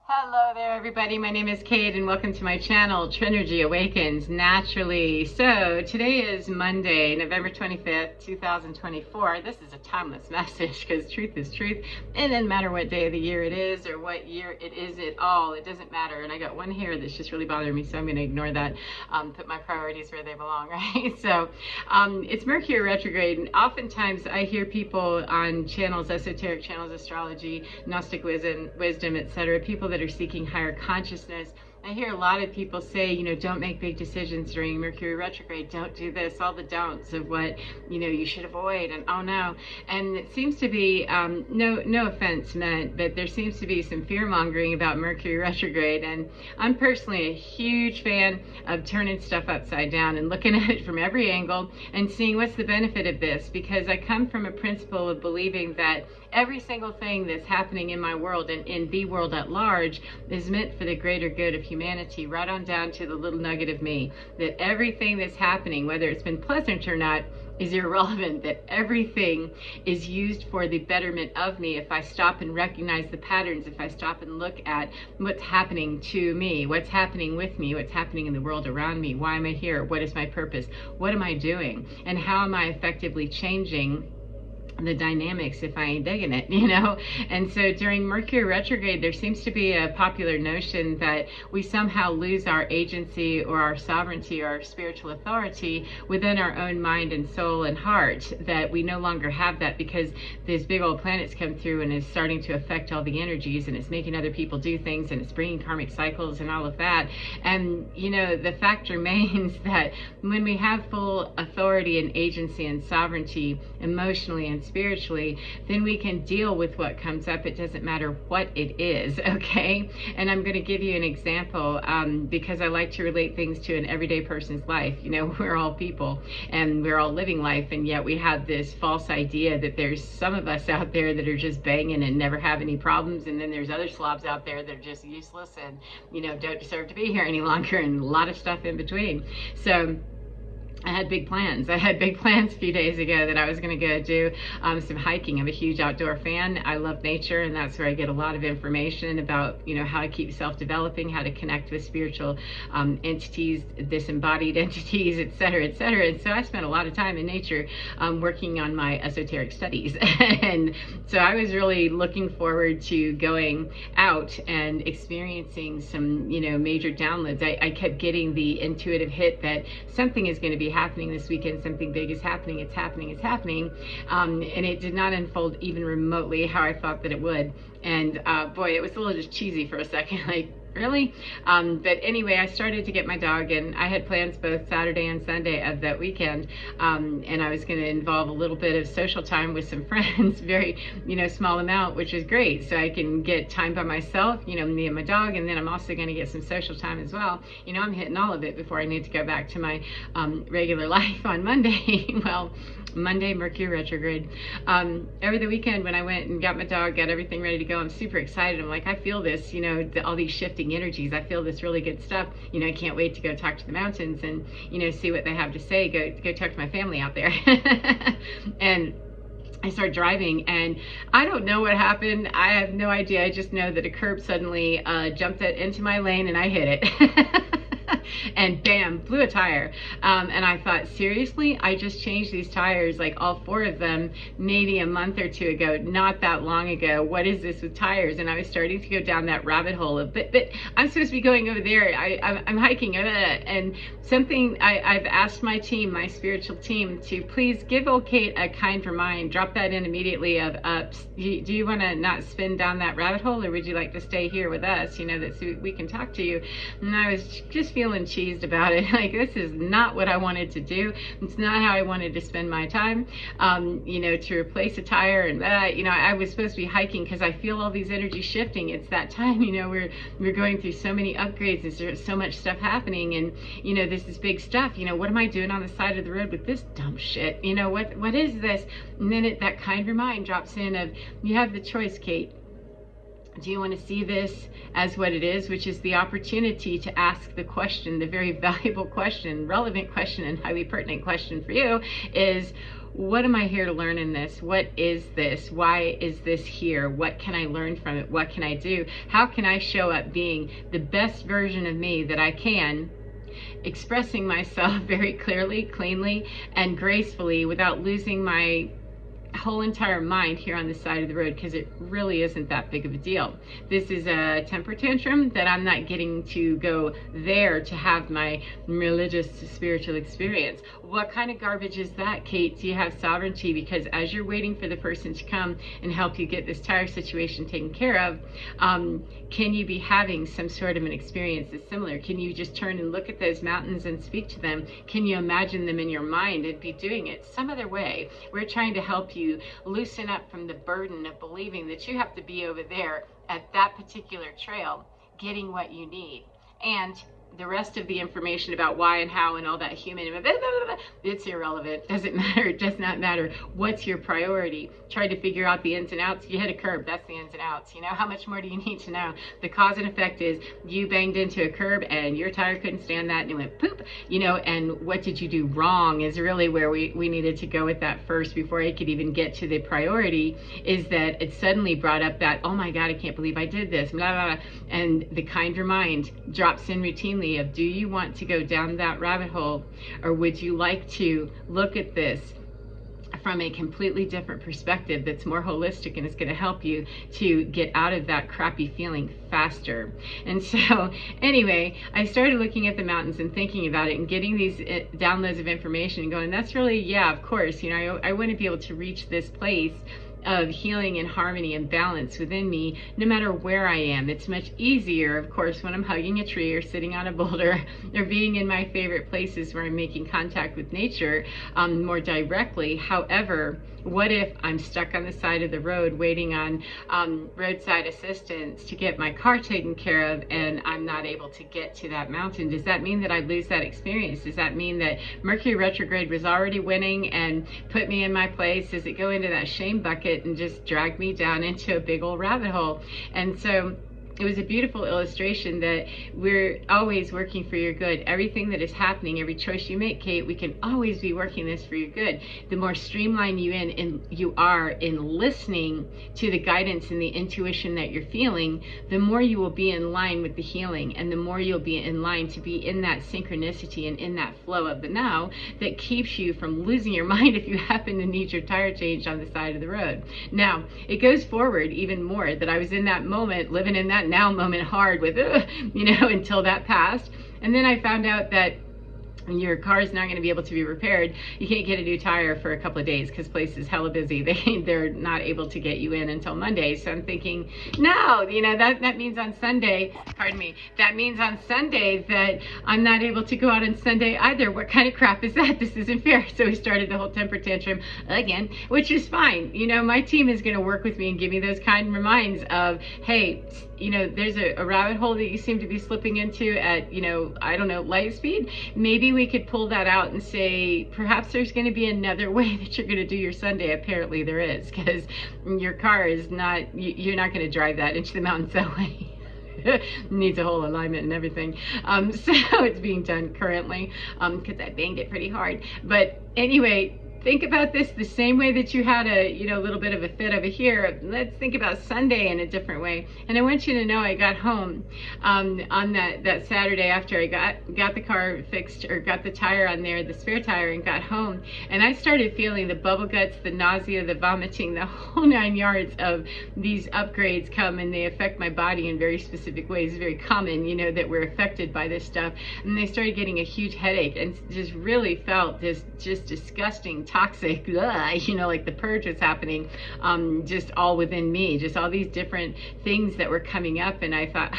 Hello there everybody, my name is Kate and welcome to my channel, Trinergy Awakens Naturally. So today is Monday, November 25th, 2024. This is a timeless message because truth is truth. It doesn't matter what day of the year it is or what year it is at all. It doesn't matter. And I got one hair that's just really bothering me, so I'm going to ignore that. Put my priorities where they belong, right? So it's Mercury retrograde, and oftentimes I hear people on channels, esoteric channels, astrology, Gnostic wisdom, etc., people that are seeking higher consciousness. I hear a lot of people say, don't make big decisions during Mercury retrograde. Don't do this, all the don'ts of what, you should avoid, and oh no. And it seems to be, no offense meant, but there seems to be some fear mongering about Mercury retrograde. And I'm personally a huge fan of turning stuff upside down and looking at it from every angle and seeing what's the benefit of this, because I come from a principle of believing that every single thing that's happening in my world and in the world at large is meant for the greater good of humanity, right on down to the little nugget of me. That everything that's happening, whether it's been pleasant or not, is irrelevant. That everything is used for the betterment of me if I stop and recognize the patterns, if I stop and look at what's happening to me, what's happening with me, what's happening in the world around me. Why am I here? What is my purpose? What am I doing? And how am I effectively changing the dynamics if I ain't digging it, And so during Mercury retrograde, there seems to be a popular notion that we somehow lose our agency or our sovereignty or our spiritual authority within our own mind and soul and heart, that we no longer have that because these big old planets come through and is starting to affect all the energies, and it's making other people do things, and it's bringing karmic cycles and all of that. And the fact remains that when we have full authority and agency and sovereignty emotionally and spiritually, then we can deal with what comes up. It doesn't matter what it is, okay? And I'm going to give you an example because I like to relate things to an everyday person's life. We're all people and we're all living life, and yet we have this false idea that there's some of us out there that are just banging and never have any problems, and then there's other slobs out there that are just useless and don't deserve to be here any longer, and a lot of stuff in between. So I had big plans. I had big plans a few days ago that I was going to go do some hiking. I'm a huge outdoor fan. I love nature, and that's where I get a lot of information about, how to keep self-developing, how to connect with spiritual entities, disembodied entities, etc., etc. And so I spent a lot of time in nature working on my esoteric studies. And so I was really looking forward to going out and experiencing some, major downloads. I kept getting the intuitive hit that something is going to be happening this weekend, something big is happening, it's happening, and it did not unfold even remotely how I thought that it would. And boy, it was a little just cheesy for a second, like, really? But anyway, I started to get my dog, and I had plans both Saturday and Sunday of that weekend, and I was going to involve a little bit of social time with some friends, very, small amount, which is great, so I can get time by myself, me and my dog, and then I'm also going to get some social time as well. I'm hitting all of it before I need to go back to my regular life on Monday. Well, Monday, Mercury retrograde. Over the weekend when I went and got my dog, got everything ready to go, I'm super excited. I'm like, I feel this, all these shifting energies. I feel this really good stuff. I can't wait to go talk to the mountains and, see what they have to say. Go talk to my family out there. And I started driving, and I don't know what happened. I have no idea. I just know that a curb suddenly jumped into my lane, and I hit it. And bam, blew a tire. And I thought, seriously? I just changed these tires, like all 4 of them, maybe a month or 2 ago, not that long ago. What is this with tires? And I was starting to go down that rabbit hole of, but I'm supposed to be going over there. I'm hiking, and something I've asked my team, my spiritual team, to please give old Kate a kind remind. Drop that in immediately of, do you want to not spin down that rabbit hole, or would you like to stay here with us, that so we can talk to you? And I was just feeling cheesed about it. Like, this is not what I wanted to do. It's not how I wanted to spend my time, to replace a tire. And I was supposed to be hiking because I feel all these energies shifting. It's that time, we're going through so many upgrades, and there's so much stuff happening, and this is big stuff. What am I doing on the side of the road with this dumb shit? What is this? And then that kind remind drops in of, you have the choice, Kate. Do you want to see this as what it is, which is the opportunity to ask the question, the very valuable question, relevant question, and highly pertinent question for you is, what am I here to learn in this? What is this? Why is this here? What can I learn from it? What can I do? How can I show up being the best version of me that I can, expressing myself very clearly, cleanly, and gracefully without losing my whole entire mind here on the side of the road, because it really isn't that big of a deal. This is a temper tantrum that I'm not getting to go there to have my religious spiritual experience. What kind of garbage is that, Kate? Do you have sovereignty? Because as you're waiting for the person to come and help you get this tire situation taken care of, can you be having some sort of an experience that's similar? Can you just turn and look at those mountains and speak to them? Can you imagine them in your mind and be doing it some other way? We're trying to help you loosen up from the burden of believing that you have to be over there at that particular trail getting what you need. And the rest of the information about why and how and all that human, it's irrelevant. Doesn't matter. It does not matter. What's your priority? Try to figure out the ins and outs. You hit a curb. That's the ins and outs. You know, how much more do you need to know? The cause and effect is you banged into a curb and your tire couldn't stand that and it went poop, you know, and what did you do wrong is really where we needed to go with that first before I could even get to the priority, is that it suddenly brought up that, oh my God, I can't believe I did this, blah, blah, blah. And the kinder mind drops in routinely of, do you want to go down that rabbit hole, or would you like to look at this from a completely different perspective that's more holistic and is going to help you to get out of that crappy feeling faster? And so anyway, I started looking at the mountains and thinking about it and getting these downloads of information and going, that's really, yeah, of course, you know, I want to be able to reach this place of healing and harmony and balance within me, no matter where I am. It's much easier, of course, when I'm hugging a tree or sitting on a boulder or being in my favorite places where I'm making contact with nature more directly. However, what if I'm stuck on the side of the road waiting on roadside assistance to get my car taken care of, and I'm not able to get to that mountain? Does that mean that I lose that experience? Does that mean that Mercury retrograde was already winning and put me in my place? Does it go into that shame bucket and just drag me down into a big old rabbit hole? And so it was a beautiful illustration that we're always working for your good. Everything that is happening, every choice you make, Kate, we can always be working this for your good. The more streamlined you are in listening to the guidance and the intuition that you're feeling, the more you will be in line with the healing, and the more you'll be in line to be in that synchronicity and in that flow of the now that keeps you from losing your mind if you happen to need your tire changed on the side of the road. Now, it goes forward even more that I was in that moment, living in that now moment hard with, you know, until that passed. And then I found out that your car is not going to be able to be repaired. You can't get a new tire for a couple of days because place is hella busy. They're not able to get you in until Monday. So I'm thinking, no, you know, that means on Sunday, pardon me, that means on Sunday that I'm not able to go out on Sunday either. What kind of crap is that? This isn't fair. So we started the whole temper tantrum again, which is fine. You know, my team is going to work with me and give me those kind reminds of, hey, you know, there's a rabbit hole that you seem to be slipping into at, you know, I don't know, light speed. Maybe we could pull that out and say, perhaps there's going to be another way that you're going to do your Sunday. Apparently there is, because your car is not, you're not going to drive that into the mountains that way. Needs a whole alignment and everything. So it's being done currently because I banged it pretty hard. But anyway, think about this the same way that you had a, you know, little bit of a fit over here. Let's think about Sunday in a different way. And I want you to know I got home on that Saturday after I got the car fixed, or got the tire on there, the spare tire, and got home. And I started feeling the bubble guts, the nausea, the vomiting, the whole 9 yards of these upgrades come, and they affect my body in very specific ways. It's very common, you know, that we're affected by this stuff. And they started getting a huge headache and just really felt this just disgusting, toxic, you know, like the purge was happening, just all within me, just all these different things that were coming up. And I thought,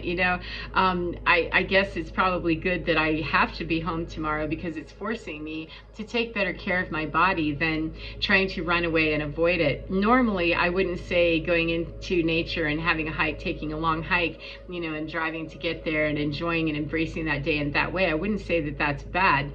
you know, I guess it's probably good that I have to be home tomorrow, because it's forcing me to take better care of my body than trying to run away and avoid it. Normally, I wouldn't say going into nature and having a hike, taking a long hike, you know, and driving to get there and enjoying and embracing that day in that way, I wouldn't say that that's bad.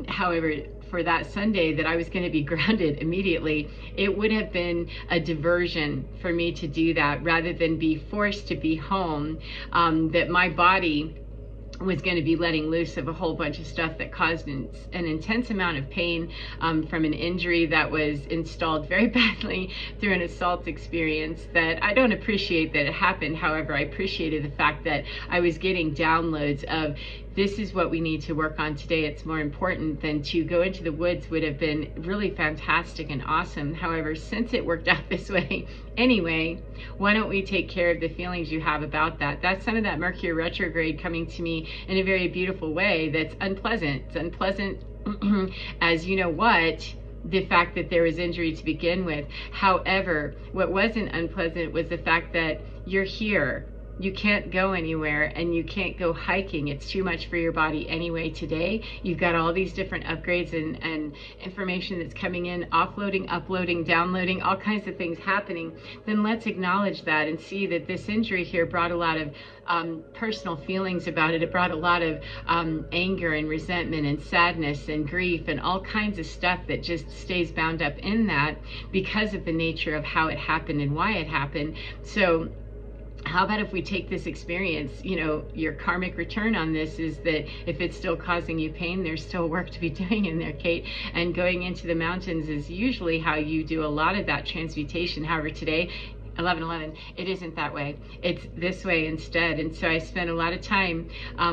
However, for that Sunday that I was going to be grounded immediately, it would have been a diversion for me to do that rather than be forced to be home, that my body was going to be letting loose of a whole bunch of stuff that caused an intense amount of pain from an injury that was installed very badly through an assault experience that I don't appreciate that it happened. However, I appreciated the fact that I was getting downloads of, this is what we need to work on today. It's more important than to go into the woods would have been really fantastic and awesome. However, since it worked out this way anyway, why don't we take care of the feelings you have about that? That's some of that Mercury retrograde coming to me in a very beautiful way that's unpleasant. It's unpleasant as you know what, the fact that there was injury to begin with. However, what wasn't unpleasant was the fact that you're here. You can't go anywhere and you can't go hiking. It's too much for your body anyway today. You've got all these different upgrades and information that's coming in, offloading, uploading, downloading, all kinds of things happening. Then let's acknowledge that and see that this injury here brought a lot of personal feelings about it. It brought a lot of anger and resentment and sadness and grief and all kinds of stuff that just stays bound up in that because of the nature of how it happened and why it happened. So how about if we take this experience, you know, your karmic return on this is that if it's still causing you pain, there's still work to be doing in there, Kate. And going into the mountains is usually how you do a lot of that transmutation. However, today, 11/11, it isn't that way. It's this way instead. And so I spent a lot of time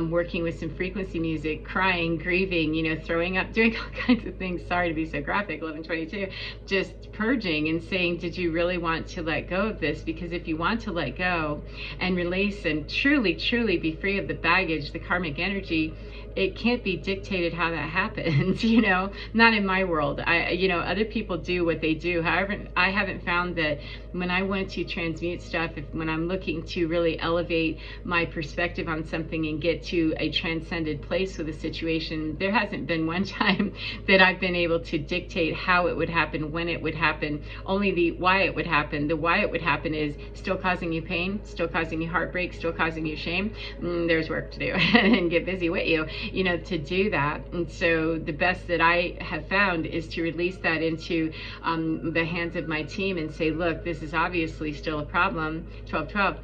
working with some frequency music, crying, grieving, you know, throwing up, doing all kinds of things. Sorry to be so graphic, 11/22, just purging and saying, did you really want to let go of this? Because if you want to let go and release and truly, truly be free of the baggage, the karmic energy, it can't be dictated how that happens, you know, not in my world. You know, other people do what they do. However, I haven't found that when I want to transmute stuff, when I'm looking to really elevate my perspective on something and get to a transcended place with a situation, there hasn't been one time that I've been able to dictate how it would happen, when it would happen, only the why it would happen. The why it would happen is still causing you pain, still causing you heartbreak, still causing you shame. There's work to do and get busy with you know, to do that. And so the best that I have found is to release that into the hands of my team and say, look, this is obviously still a problem, 12/12.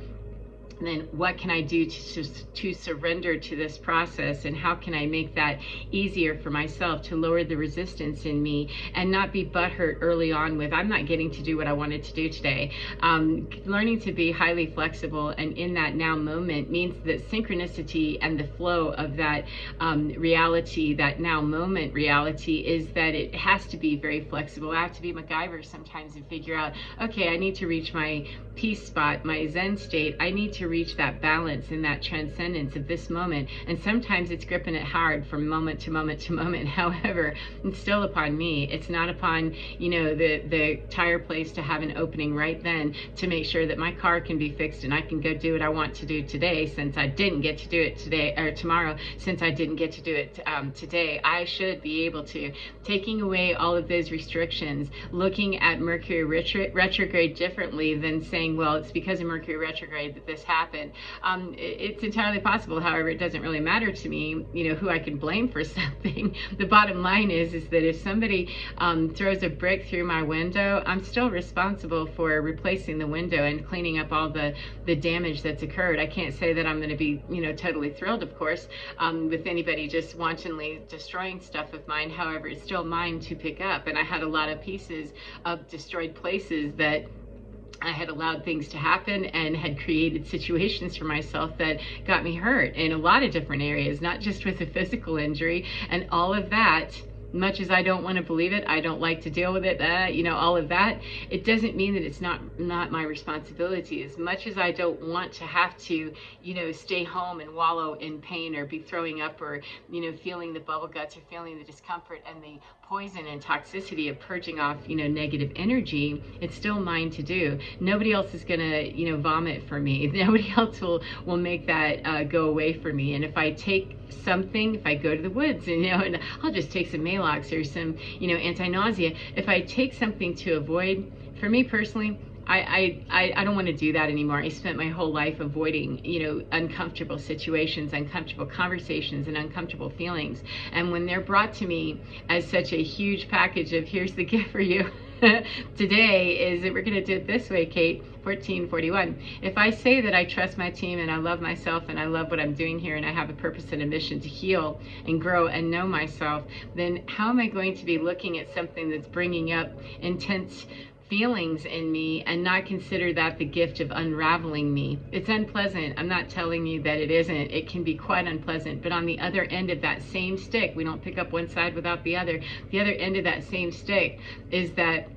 Then what can I do to surrender to this process, and how can I make that easier for myself to lower the resistance in me and not be butthurt early on with, I'm not getting to do what I wanted to do today. Learning to be highly flexible and in that now moment means that synchronicity and the flow of that reality, that now moment reality, is that it has to be very flexible. I have to be MacGyver sometimes and figure out, okay, I need to reach my peace spot, my Zen state. I need to reach that balance and that transcendence of this moment. And sometimes it's gripping it hard from moment to moment to moment. However, it's still upon me. It's not upon, you know, the tire place to have an opening right then to make sure that my car can be fixed and I can go do what I want to do today, since I didn't get to do it today or tomorrow, since I didn't get to do it today. I should be able to, taking away all of those restrictions, looking at Mercury retrograde differently than saying, well, it's because of Mercury retrograde that this happened. It's entirely possible. However, it doesn't really matter to me, you know, who I can blame for something. The bottom line is that if somebody throws a brick through my window, I'm still responsible for replacing the window and cleaning up all the damage that's occurred. I can't say that I'm going to be, you know, totally thrilled, of course, with anybody just wantonly destroying stuff of mine. However, it's still mine to pick up. And I had a lot of pieces of destroyed places that I had allowed things to happen and had created situations for myself that got me hurt in a lot of different areas, not just with a physical injury. And all of that, much as I don't want to believe it, I don't like to deal with it, you know, all of that, it doesn't mean that it's not my responsibility. As much as I don't want to have to, you know, stay home and wallow in pain or be throwing up or, you know, feeling the bubble guts or feeling the discomfort and the poison and toxicity of purging off, you know, negative energy, it's still mine to do. Nobody else is going to, you know, vomit for me. Nobody else will make that go away for me. And if I take something, if I go to the woods and, you know, and I'll just take some Maalox or some, you know, anti-nausea, if I take something to avoid, for me personally, I don't want to do that anymore. I spent my whole life avoiding, uncomfortable situations, uncomfortable conversations, and uncomfortable feelings. And when they're brought to me as such a huge package of, here's the gift for you today, is that we're going to do it this way, Kate, 1441. If I say that I trust my team and I love myself and I love what I'm doing here and I have a purpose and a mission to heal and grow and know myself, then how am I going to be looking at something that's bringing up intense feelings in me and not consider that the gift of unraveling me? It's unpleasant. I'm not telling you that it isn't. It can be quite unpleasant. But on the other end of that same stick, we don't pick up one side without the other. The other end of that same stick is that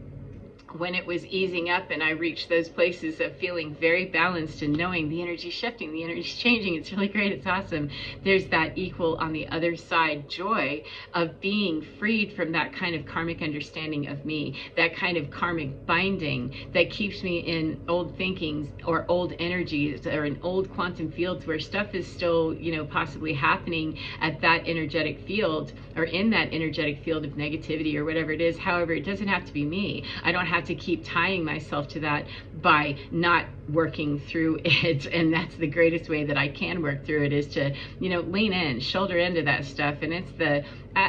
when it was easing up and I reached those places of feeling very balanced and knowing the energy shifting, the energy changing, it's really great, it's awesome. There's that equal on the other side joy of being freed from that kind of karmic understanding of me, that kind of karmic binding that keeps me in old thinkings or old energies or in old quantum fields where stuff is still, possibly happening at that energetic field or in that energetic field of negativity or whatever it is. However, it doesn't have to be me. I don't have to keep tying myself to that by not working through it. And that's the greatest way that I can work through it, is to, lean in, shoulder into that stuff. And it's the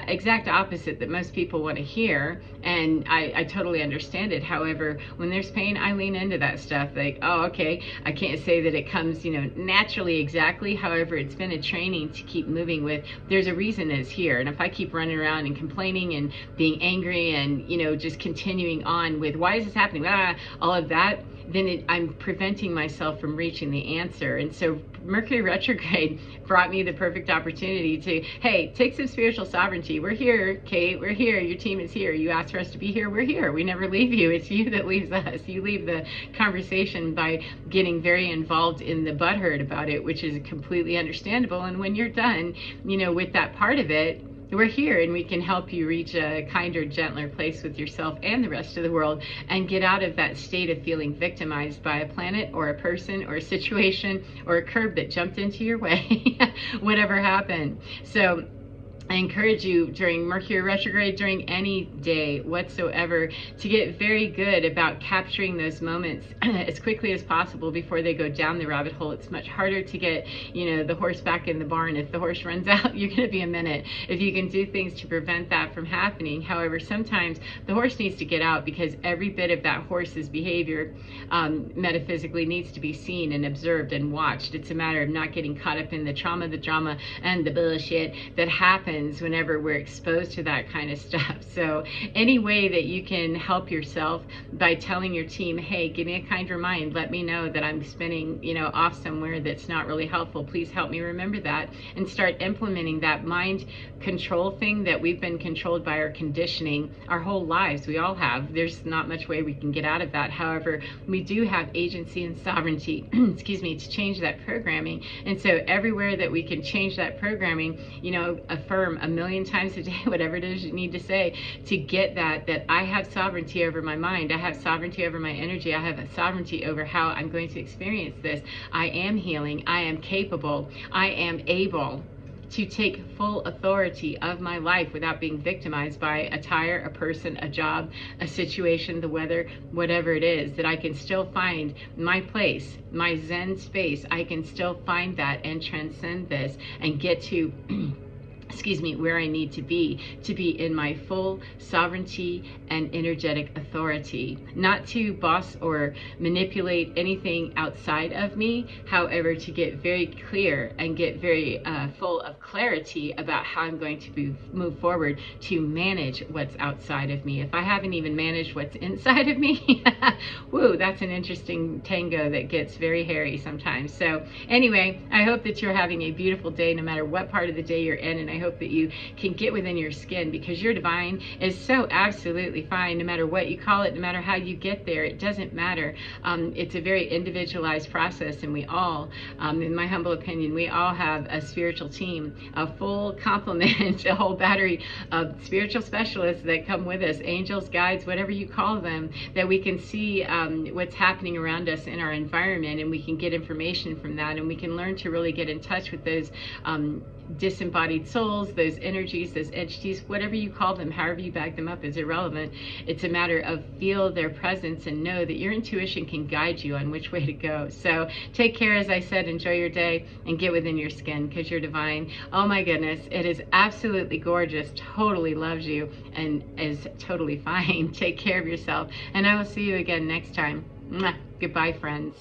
exact opposite that most people want to hear. And I totally understand it. However, when there's pain, I lean into that stuff. Like, oh, okay, I can't say that it comes, naturally exactly. However, it's been a training to keep moving with, there's a reason it's here. And if I keep running around and complaining and being angry and, just continuing on with, why is this happening? All of that, then I'm preventing myself from reaching the answer. And so Mercury retrograde brought me the perfect opportunity to, hey, take some spiritual sovereignty. We're here, Kate, we're here. Your team is here. You asked for us to be here. We're here. We never leave you. It's you that leaves us. You leave the conversation by getting very involved in the butthurt about it, which is completely understandable. And when you're done, with that part of it, we're here and we can help you reach a kinder, gentler place with yourself and the rest of the world and get out of that state of feeling victimized by a planet or a person or a situation or a curb that jumped into your way, whatever happened. So I encourage you during Mercury retrograde, during any day whatsoever, to get very good about capturing those moments as quickly as possible before they go down the rabbit hole. It's much harder to get, the horse back in the barn. If the horse runs out, you're going to be a minute. If you can do things to prevent that from happening. However, sometimes the horse needs to get out because every bit of that horse's behavior metaphysically needs to be seen and observed and watched. It's a matter of not getting caught up in the trauma, the drama, and the bullshit that happens whenever we're exposed to that kind of stuff. So any way that you can help yourself by telling your team, hey, give me a kinder mind, let me know that I'm spinning, off somewhere that's not really helpful. Please help me remember that, and start implementing that mind control thing that we've been controlled by our conditioning our whole lives. We all have. There's not much way we can get out of that. However, we do have agency and sovereignty, excuse me, to change that programming. And so everywhere that we can change that programming, affirm a million times a day, whatever it is you need to say, to get that I have sovereignty over my mind, I have sovereignty over my energy, I have a sovereignty over how I'm going to experience this. I am healing, I am capable, I am able to take full authority of my life without being victimized by a tire, a person, a job, a situation, the weather, whatever it is, that I can still find my place, my Zen space. I can still find that and transcend this and get to excuse me, where I need to be in my full sovereignty and energetic authority. Not to boss or manipulate anything outside of me, however, to get very clear and get very full of clarity about how I'm going to move forward to manage what's outside of me. If I haven't even managed what's inside of me, woo, that's an interesting tango that gets very hairy sometimes. So anyway, I hope that you're having a beautiful day no matter what part of the day you're in, and I hope that you can get within your skin, because your divine is so absolutely fine no matter what you call it, no matter how you get there. It doesn't matter. It's a very individualized process, and we all, in my humble opinion, we all have a spiritual team, a full complement, a whole battery of spiritual specialists that come with us, angels, guides, whatever you call them, that we can see what's happening around us in our environment, and we can get information from that, and we can learn to really get in touch with those disembodied souls, those energies, those entities, whatever you call them, however you bag them up is irrelevant. It's a matter of feel their presence and know that your intuition can guide you on which way to go. So take care, as I said, enjoy your day, and get within your skin, because you're divine. Oh my goodness, it is absolutely gorgeous, totally loves you, and is totally fine. Take care of yourself, and I will see you again next time. Mwah. Goodbye, friends.